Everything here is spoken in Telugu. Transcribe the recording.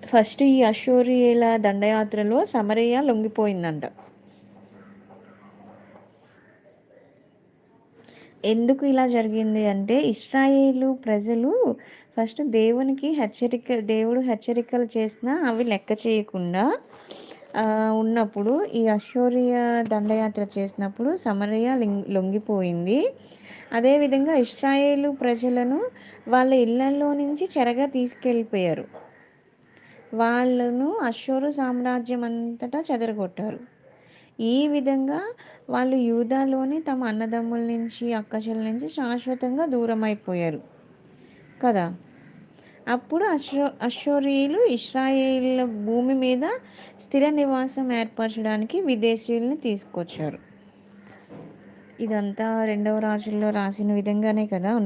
ఫస్ట్ ఈ అష్షూరియుల దండయాత్రలో సమరయ లొంగిపోయిందంట. ఎందుకు ఇలా జరిగింది అంటే, ఇశ్రాయేలు ప్రజలు ఫస్ట్ దేవుడు హెచ్చరికలు చేసినా అవి లెక్క చేయకుండా ఉన్నప్పుడు ఈ అష్షూరియ దండయాత్ర చేసినప్పుడు సమరయ లొంగిపోయింది. అదేవిధంగా ఇశ్రాయేలు ప్రజలను వాళ్ళ ఇళ్లల్లో నుంచి చెరగా తీసుకెళ్ళిపోయారు. వాళ్ళను అష్షూరు సామ్రాజ్యం అంతటా చెదరగొట్టారు. ఈ విధంగా వాళ్ళు యూదాలోని తమ అన్నదమ్ముల నుంచి, అక్కచెల్లెల నుంచి శాశ్వతంగా దూరమైపోయారు కదా! అప్పుడు అష్షూరీయులు ఇశ్రాయేలు భూమి మీద స్థిర నివాసం ఏర్పరచడానికి విదేశీయుల్ని తీసుకొచ్చారు. ఇదంతా రెండవ రాజుల్లో రాసిన విధంగానే కదా